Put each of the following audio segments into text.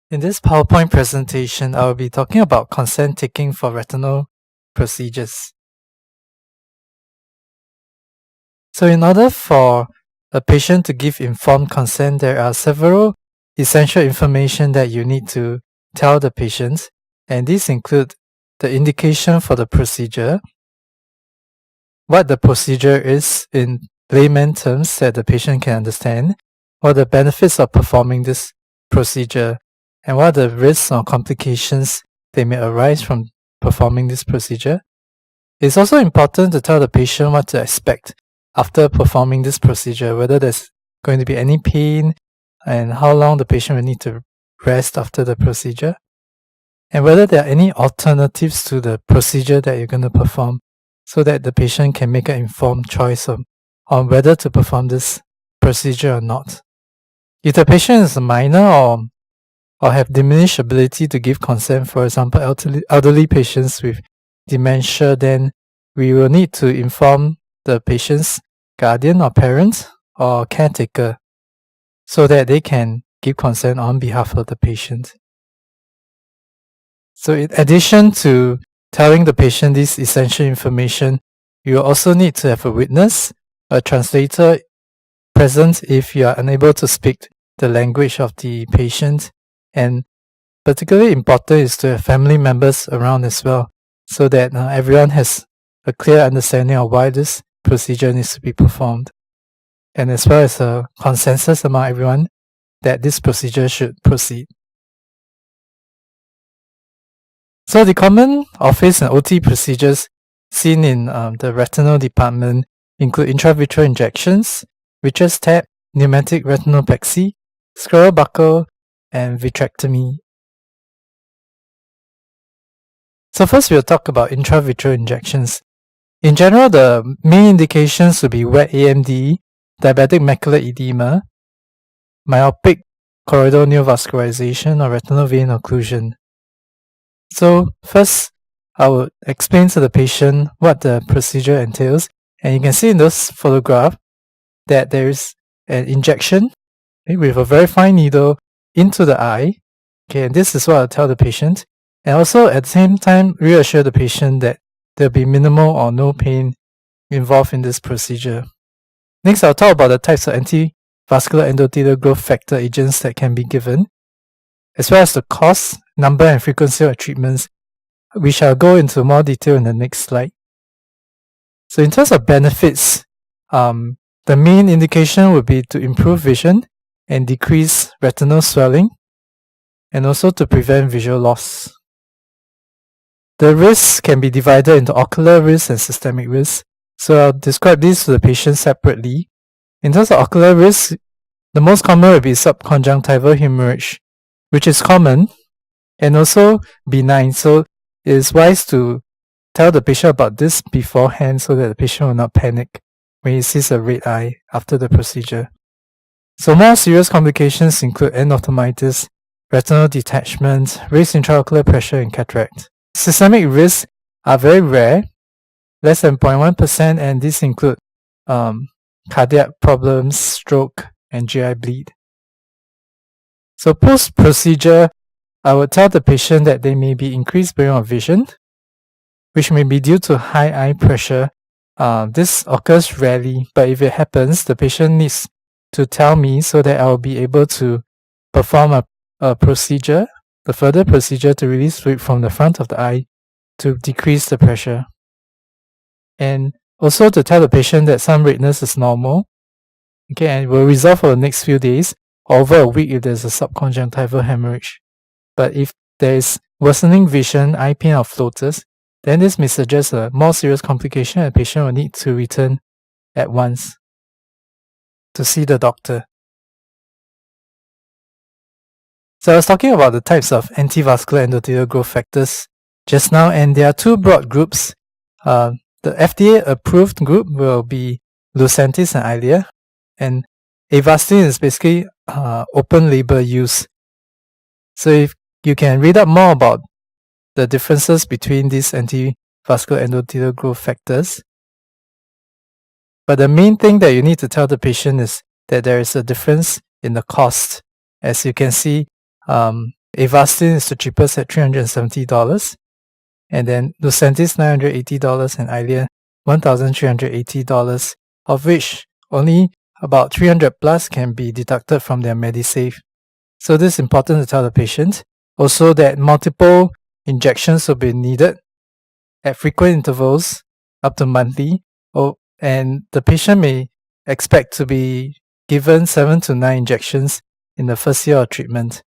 In this PowerPoint presentation, I will be talking about consent taking for retinal procedures. So in order for a patient to give informed consent, there are several essential information that you need to tell the patient, and these include the indication for the procedure, what the procedure is in layman terms that the patient can understand, what the benefits of performing this procedure, and what are the risks or complications that may arise from performing this procedure. It's also important to tell the patient what to expect after performing this procedure, whether there's going to be any pain and how long the patient will need to rest after the procedure, and whether there are any alternatives to the procedure that you're going to perform so that the patient can make an informed choice on whether to perform this procedure or not. If the patient is a minor or have diminished ability to give consent, for example, elderly patients with dementia, then we will need to inform the patient's guardian or parent or caretaker so that they can give consent on behalf of the patient. So in addition to telling the patient this essential information, you will also need to have a witness, a translator present if you are unable to speak the language of the patient, and particularly important is to have family members around as well so that everyone has a clear understanding of why this procedure needs to be performed, and as well as a consensus among everyone that this procedure should proceed. So the common office and OT procedures seen in the retinal department include intravitreal injections, Vitreous tab, pneumatic retinopexy, Scleral Buckle, and Vitrectomy. So first we'll talk about intravitreal injections. In general, the main indications will be wet AMD, diabetic macular edema, myopic choroidal neovascularization, or retinal vein occlusion. So first, I will explain to the patient what the procedure entails, and you can see in this photograph that there is an injection with a very fine needle into the eye. And this is what I'll tell the patient, and also at the same time reassure the patient that there will be minimal or no pain involved in this procedure. Next, I'll talk about the types of anti-vascular endothelial growth factor agents that can be given, as well as the cost, number, and frequency of treatments. We shall go into more detail in the next slide. So in terms of benefits, the main indication would be to improve vision and decrease retinal swelling, and also to prevent visual loss. The risks can be divided into ocular risk and systemic risk. So I'll describe these to the patient separately. In terms of ocular risk, the most common will be subconjunctival hemorrhage, which is common and also benign. So it is wise to tell the patient about this beforehand so that the patient will not panic when he sees a red eye after the procedure. So more serious complications include endophthalmitis, retinal detachment, raised intraocular pressure, and cataract. Systemic risks are very rare, less than 0.1%, and these include cardiac problems, stroke, and GI bleed. So post-procedure, I would tell the patient that there may be increased blurring of vision, which may be due to high eye pressure. This occurs rarely, but if it happens, the patient needs to tell me so that I will be able to perform a procedure, the further procedure to release fluid from the front of the eye to decrease the pressure. And also to tell the patient that some redness is normal, and it will resolve for the next few days, or over a week if there's a subconjunctival hemorrhage. But if there is worsening vision, eye pain, or floaters, then this may suggest a more serious complication and the patient will need to return at once to see the doctor. So I was talking about the types of antivascular endothelial growth factors just now, and there are two broad groups. The FDA approved group will be Lucentis and Eylea, and Avastin is basically open label use. So if you can read up more about the differences between these antivascular endothelial growth factors. But the main thing that you need to tell the patient is that there is a difference in the cost. As you can see, Avastin is the cheapest at $370, and then Lucentis $980 and Eylea $1,380, of which only about 300 plus can be deducted from their MediSave. So this is important to tell the patient. Also that multiple injections will be needed at frequent intervals up to monthly, and the patient may expect to be given 7 to 9 injections in the first year of treatment.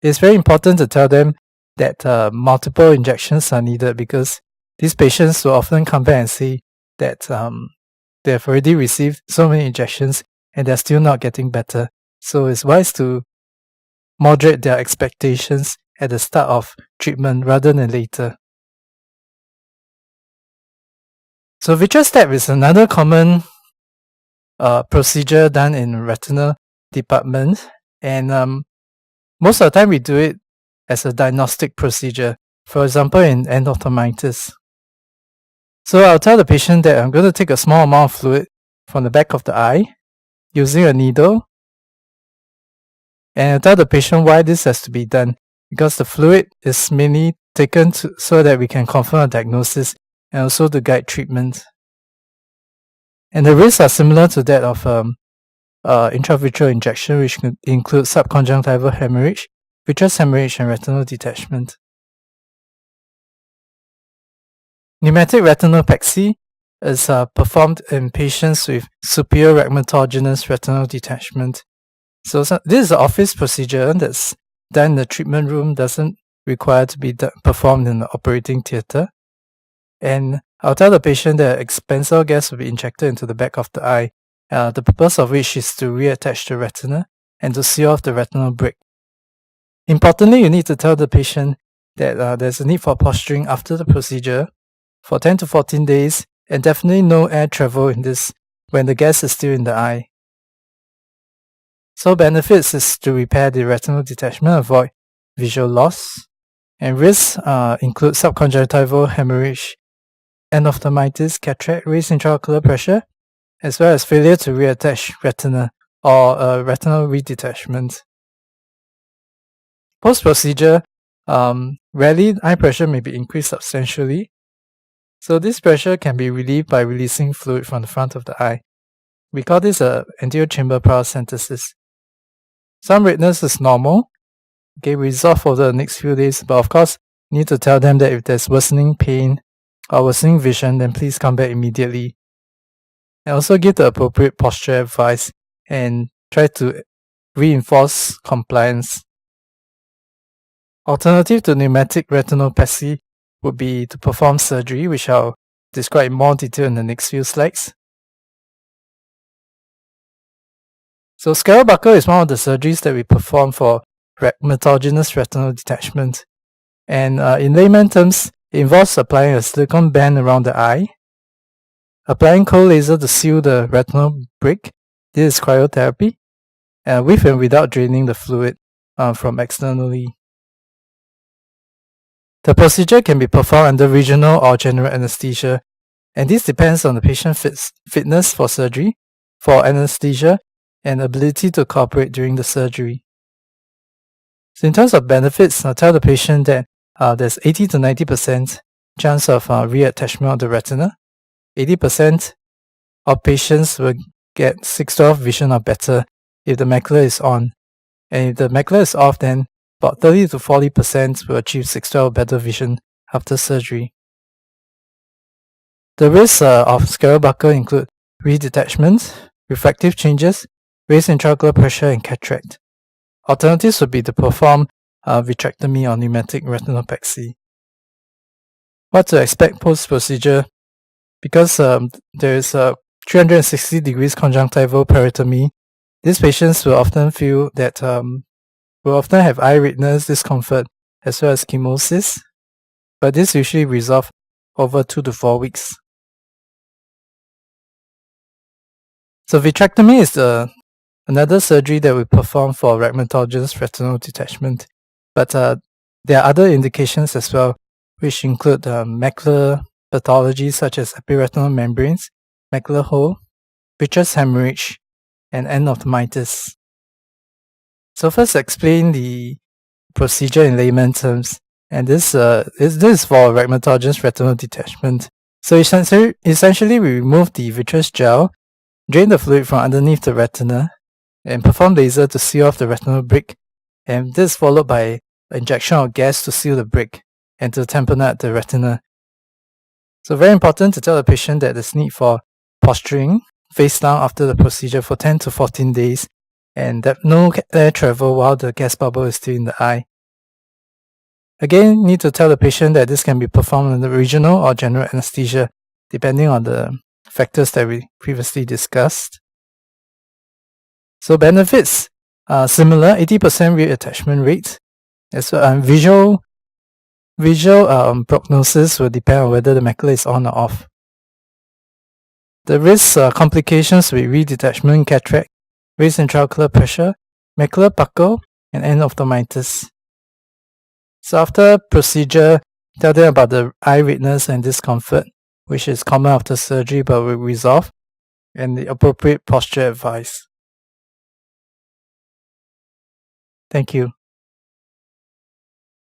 It's very important to tell them that multiple injections are needed, because these patients will often come back and say that they have already received so many injections and they're still not getting better. So it's wise to moderate their expectations at the start of treatment rather than later. So vitreous step is another common procedure done in retinal department, and most of the time we do it as a diagnostic procedure, for example in endophthalmitis. So I'll tell the patient that I'm going to take a small amount of fluid from the back of the eye using a needle, and I'll tell the patient why this has to be done, because the fluid is mainly taken so that we can confirm a diagnosis and also to guide treatment. And the risks are similar to that of intravitreal injection, which could include subconjunctival hemorrhage, vitreous hemorrhage, and retinal detachment. Pneumatic retinopexy is performed in patients with superior rhegmatogenous retinal detachment. So this is an office procedure that's done in the treatment room, doesn't require to be performed in the operating theatre. And I'll tell the patient that expansor gas will be injected into the back of the eye, the purpose of which is to reattach the retina and to seal off the retinal brick. Importantly, you need to tell the patient that there's a need for posturing after the procedure for 10 to 14 days, and definitely no air travel in this when the gas is still in the eye. So benefits is to repair the retinal detachment, avoid visual loss, and risks include subconjunctival hemorrhage, endophthalmitis, cataract, raised intraocular pressure, as well as failure to reattach retina or retinal redetachment. Post-procedure, rarely eye pressure may be increased substantially. So this pressure can be relieved by releasing fluid from the front of the eye. We call this a anterior chamber paracentesis. Some redness is normal, resolve over the next few days, but of course, you need to tell them that if there's worsening pain or worsening vision, then please come back immediately. And also give the appropriate posture advice and try to reinforce compliance. Alternative to pneumatic retinopexy would be to perform surgery, which I'll describe in more detail in the next few slides. So Scleral Buckle is one of the surgeries that we perform for rhegmatogenous retinal detachment. And in layman terms, it involves applying a silicone band around the eye, applying cold laser to seal the retinal brick. This is cryotherapy, with and without draining the fluid from externally. The procedure can be performed under regional or general anesthesia, and this depends on the patient's fitness for surgery, for anesthesia, and ability to cooperate during the surgery. So in terms of benefits, I'll tell the patient that there's 80 to 90% chance of reattachment of the retina. 80% of patients will get 6/12 vision or better if the macula is on. And if the macula is off, then about 30 to 40% will achieve 6/12 better vision after surgery. The risks of Scleral Buckle include redetachment, refractive changes, raised intraocular pressure, and cataract. Alternatives would be to perform vitrectomy or pneumatic retinopexy. What to expect post-procedure? Because there is a 360 degrees conjunctival peritomy, these patients will often feel that will often have eye redness, discomfort, as well as chemosis, but this usually resolves over 2 to 4 weeks. So vitrectomy is another surgery that we perform for rhegmatogenous retinal detachment, but there are other indications as well, which include macular pathology such as epiretinal membranes, macular hole, vitreous hemorrhage, and endophthalmitis. So first explain the procedure in layman terms. And this is for rheumatologist retinal detachment. So essentially we remove the vitreous gel, drain the fluid from underneath the retina, and perform laser to seal off the retinal brick. And this is followed by injection of gas to seal the brick and to tamponade the retina. So very important to tell the patient that there's need for posturing face down after the procedure for 10 to 14 days and that no air travel while the gas bubble is still in the eye. Again, need to tell the patient that this can be performed under regional or general anesthesia depending on the factors that we previously discussed. So benefits are similar, 80% reattachment rate. As well, visual prognosis will depend on whether the macula is on or off. The risks complications with redetachment, cataract, raised intraocular pressure, macular buckle, and endophthalmitis. So after procedure, tell them about the eye redness and discomfort, which is common after surgery but will resolve, and the appropriate posture advice. Thank you.